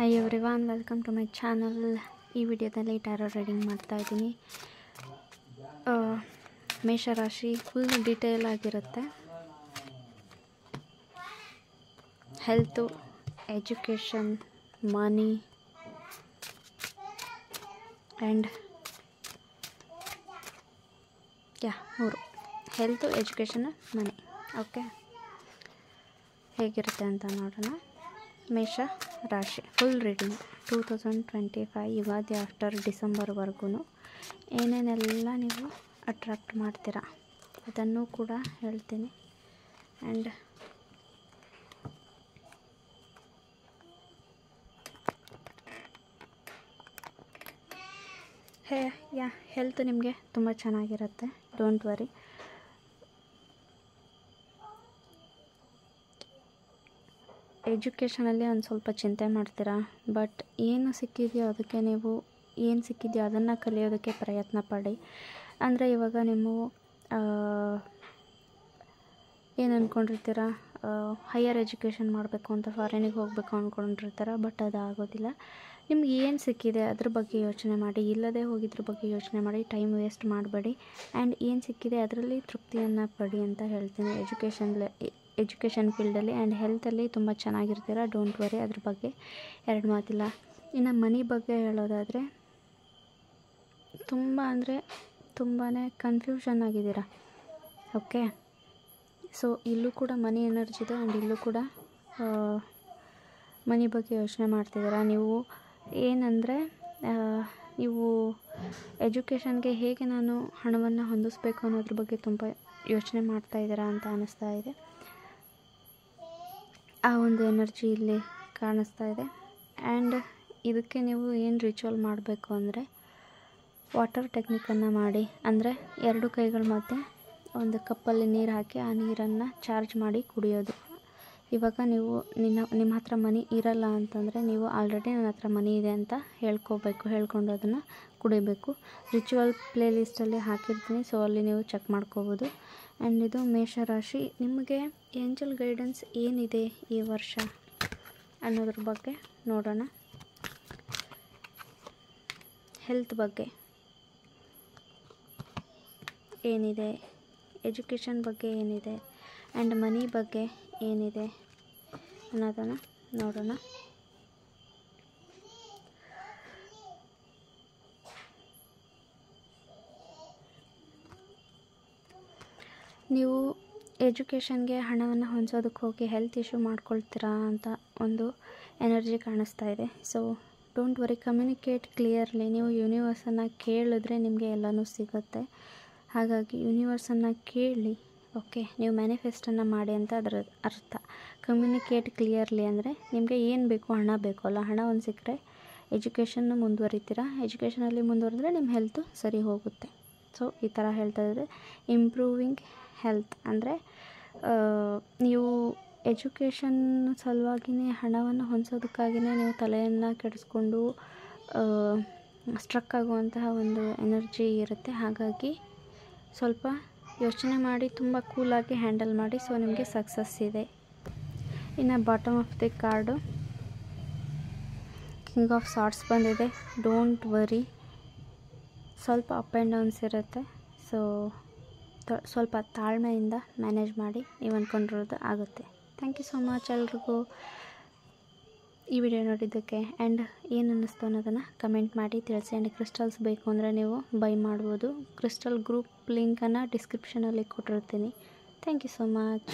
Hi everyone, welcome to my channel. ಈ ವಿಡಿಯೋದಲ್ಲಿ tarot reading ಮಾಡ್ತಾಯಿದ್ದೀನಿ. ಮೇಷರಾಶಿ ಫುಲ್ ಡೀಟೇಲ್ ಆಗಿರುತ್ತೆ. ಹೆಲ್ತು, ಎಜುಕೇಷನ್, ಮನಿ ಆ್ಯಂಡ್ ಮೂರು: ಹೆಲ್ತು, ಎಜುಕೇಷನ್, ಮನಿ. ಓಕೆ, ಹೇಗಿರುತ್ತೆ ಅಂತ ನೋಡೋಣ. ಮೇಷ ರಾಶಿ ಫುಲ್ ರೀಡಿಂಗ್ 2025 ಯುಗಾದಿ ಆಫ್ಟರ್ ಡಿಸೆಂಬರ್ವರೆಗೂ ಏನೇನೆಲ್ಲ ನೀವು ಅಟ್ರಾಕ್ಟ್ ಮಾಡ್ತೀರಾ ಅದನ್ನು ಕೂಡ ಹೇಳ್ತೀನಿ. ಆ್ಯಂಡ್ ಹೆಲ್ತ್ ನಿಮಗೆ ತುಂಬ ಚೆನ್ನಾಗಿರುತ್ತೆ, ಡೋಂಟ್ ವರಿ. ಎಜುಕೇಷನಲ್ಲಿ ಒಂದು ಸ್ವಲ್ಪ ಚಿಂತೆ ಮಾಡ್ತೀರಾ, ಬಟ್ ಏನು ಸಿಕ್ಕಿದೆಯೋ ಅದಕ್ಕೆ ನೀವು ಏನು ಸಿಕ್ಕಿದೆಯೋ ಅದನ್ನು ಕಲಿಯೋದಕ್ಕೆ ಪ್ರಯತ್ನ ಪಡಿ. ಅಂದರೆ ಇವಾಗ ನೀವು ಏನು ಅಂದ್ಕೊಂಡಿರ್ತೀರ, ಹೈಯರ್ ಎಜುಕೇಷನ್ ಮಾಡಬೇಕು ಅಂತ ಫಾರಿನಿಗೆ ಹೋಗಬೇಕು ಅಂದ್ಕೊಂಡಿರ್ತೀರ, ಬಟ್ ಅದು ಆಗೋದಿಲ್ಲ. ನಿಮ್ಗೆ ಏನು ಸಿಕ್ಕಿದೆ ಅದ್ರ ಬಗ್ಗೆ ಯೋಚನೆ ಮಾಡಿ, ಇಲ್ಲದೆ ಹೋಗಿದ್ರ ಬಗ್ಗೆ ಯೋಚನೆ ಮಾಡಿ, ಟೈಮ್ ವೇಸ್ಟ್ ಮಾಡಬೇಡಿ. ಆ್ಯಂಡ್ ಏನು ಸಿಕ್ಕಿದೆ ಅದರಲ್ಲಿ ತೃಪ್ತಿಯನ್ನು ಪಡಿ ಅಂತ ಹೇಳ್ತೀನಿ. ಎಜುಕೇಷನ್ ಫೀಲ್ಡಲ್ಲಿ ಆ್ಯಂಡ್ ಹೆಲ್ತಲ್ಲಿ ತುಂಬ ಚೆನ್ನಾಗಿರ್ತೀರ, ಡೋಂಟ್ ವರಿ, ಅದ್ರ ಬಗ್ಗೆ ಎರಡು ಮಾತಿಲ್ಲ. ಇನ್ನು ಮನಿ ಬಗ್ಗೆ ಹೇಳೋದಾದರೆ ತುಂಬಾ ಕನ್ಫ್ಯೂಷನ್ ಆಗಿದ್ದೀರಾ. ಓಕೆ, ಸೊ ಇಲ್ಲೂ ಕೂಡ ಮನಿ ಎನರ್ಜಿ ಇದೆ ಆ್ಯಂಡ್ ಇಲ್ಲೂ ಕೂಡ ಮನಿ ಬಗ್ಗೆ ಯೋಚನೆ ಮಾಡ್ತಿದ್ದೀರಾ. ನೀವು ಏನಂದರೆ ನೀವು ಎಜುಕೇಷನ್ಗೆ ಹೇಗೆ ನಾನು ಹಣವನ್ನು ಹೊಂದಿಸ್ಬೇಕು ಅನ್ನೋದ್ರ ಬಗ್ಗೆ ತುಂಬ ಯೋಚನೆ ಮಾಡ್ತಾಯಿದ್ದೀರಾ ಅಂತ ಅನ್ನಿಸ್ತಾ ಇದೆ. ಆ ಒಂದು ಎನರ್ಜಿ ಇಲ್ಲಿ ಕಾಣಿಸ್ತಾ ಇದೆ. ಆ್ಯಂಡ್ ಇದಕ್ಕೆ ನೀವು ಏನು ರಿಚುವಲ್ ಮಾಡಬೇಕು ಅಂದರೆ ವಾಟರ್ ಟೆಕ್ನಿಕನ್ನು ಮಾಡಿ. ಅಂದರೆ ಎರಡು ಕೈಗಳ ಮಧ್ಯೆ ಒಂದು ಕಪ್ಪಲ್ಲಿ ನೀರು ಹಾಕಿ ಆ ನೀರನ್ನು ಚಾರ್ಜ್ ಮಾಡಿ ಕುಡಿಯೋದು. ಇವಾಗ ನೀವು ನಿಮ್ಮ ಹತ್ರ ಮನಿ ಇರಲ್ಲ ಅಂತಂದರೆ ನೀವು ಆಲ್ರೆಡಿ ನನ್ನ ಹತ್ರ ಮನಿ ಇದೆ ಅಂತ ಹೇಳ್ಕೊಂಡು ಅದನ್ನು ಕುಡಿಬೇಕು. ರಿಚುವಲ್ ಪ್ಲೇಲಿಸ್ಟಲ್ಲಿ ಹಾಕಿರ್ತೀನಿ, ಸೊ ಅಲ್ಲಿ ನೀವು ಚೆಕ್ ಮಾಡ್ಕೋಬೋದು. ಆ್ಯಂಡ್ ಇದು ಮೇಷರಾಶಿ, ನಿಮಗೆ ಏಂಜಲ್ ಗೈಡೆನ್ಸ್ ಏನಿದೆ ಈ ವರ್ಷ ಅನ್ನೋದ್ರ ಬಗ್ಗೆ ನೋಡೋಣ. ಹೆಲ್ತ್ ಬಗ್ಗೆ ಏನಿದೆ, ಎಜುಕೇಷನ್ ಬಗ್ಗೆ ಏನಿದೆ, ಆ್ಯಂಡ್ ಮನಿ ಬಗ್ಗೆ ಏನಿದೆ ಅನ್ನೋದನ್ನು ನೋಡೋಣ. ನೀವು ಎಜುಕೇಷನ್ಗೆ ಹಣವನ್ನು ಹೊಂದೋದಕ್ಕೆ ಹೋಗಿ ಹೆಲ್ತ್ ಇಶ್ಯೂ ಮಾಡ್ಕೊಳ್ತೀರಾ ಅಂತ ಒಂದು ಎನರ್ಜಿ ಕಾಣಿಸ್ತಾ ಇದೆ. So don't worry, communicate clearly. ನೀವು ಯೂನಿವರ್ಸನ್ನು ಕೇಳಿದ್ರೆ ನಿಮಗೆ ಎಲ್ಲನೂ ಸಿಗುತ್ತೆ. ಹಾಗಾಗಿ ಯೂನಿವರ್ಸನ್ನು ಕೇಳಿ, ಓಕೆ, ನೀವು ಮ್ಯಾನಿಫೆಸ್ಟನ್ನು ಮಾಡಿ ಅಂತ ಅದರ ಅರ್ಥ. ಕಮ್ಯುನಿಕೇಟ್ ಕ್ಲಿಯರ್ಲಿ ಅಂದರೆ ನಿಮಗೆ ಏನು ಬೇಕು, ಹಣ ಬೇಕು ಅಲ್ಲ, ಹಣ ಒಂದು ಸಿಕ್ಕರೆ ಎಜುಕೇಷನ್ನು ಮುಂದುವರಿತೀರಾ, ಎಜುಕೇಷನಲ್ಲಿ ಮುಂದುವರೆದ್ರೆ ನಿಮ್ಮ ಹೆಲ್ತು ಸರಿ ಹೋಗುತ್ತೆ. ಸೊ ಈ ಥರ ಹೇಳ್ತಾ ಇದ್ದರೆ ಇಂಪ್ರೂವಿಂಗ್ ಹೆಲ್ತ್ ಅಂದರೆ ನೀವು ಎಜುಕೇಷನ್ ಸಲುವಾಗಿಯೇ ಹಣವನ್ನು ಹೊಂದಿಸೋದಕ್ಕಾಗಿಯೇ ನೀವು ತಲೆಯನ್ನು ಕೆಡಿಸ್ಕೊಂಡು ಸ್ಟ್ರಕ್ ಆಗುವಂತಹ ಒಂದು ಎನರ್ಜಿ ಇರುತ್ತೆ. ಹಾಗಾಗಿ ಸ್ವಲ್ಪ ಯೋಚನೆ ಮಾಡಿ ತುಂಬ ಕೂಲಾಗಿ ಹ್ಯಾಂಡಲ್ ಮಾಡಿ. ಸೊ ನಿಮಗೆ ಸಕ್ಸಸ್ ಇದೆ. ಇನ್ನು bottom of the card king of swords ಬಂದಿದೆ. ಡೋಂಟ್ ವರಿ, ಸ್ವಲ್ಪ ಅಪ್ ಆ್ಯಂಡ್ ಡೌನ್ಸ್ ಇರುತ್ತೆ. ಸೊ ಸ್ವಲ್ಪ ತಾಳ್ಮೆಯಿಂದ ಮ್ಯಾನೇಜ್ ಮಾಡಿ, ನೀವು ಅಂದ್ಕೊಂಡಿರೋದು ಆಗುತ್ತೆ. ಥ್ಯಾಂಕ್ ಯು ಸೋ ಮಚ್ ಎಲ್ರಿಗೂ ಈ ವಿಡಿಯೋ ನೋಡಿದ್ದಕ್ಕೆ. ಆ್ಯಂಡ್ ಏನು ಅನ್ನಿಸ್ತು ಅನ್ನೋದನ್ನು ಕಮೆಂಟ್ ಮಾಡಿ ತಿಳಿಸಿ. ಆ್ಯಂಡ್ ಕ್ರಿಸ್ಟಲ್ಸ್ ಬೇಕು ಅಂದರೆ ನೀವು ಬೈ ಮಾಡ್ಬೋದು. ಕ್ರಿಸ್ಟಲ್ ಗ್ರೂಪ್ ಲಿಂಕನ್ನು ಡಿಸ್ಕ್ರಿಪ್ಷನಲ್ಲಿ ಕೊಟ್ಟಿರ್ತೀನಿ. Thank you so much.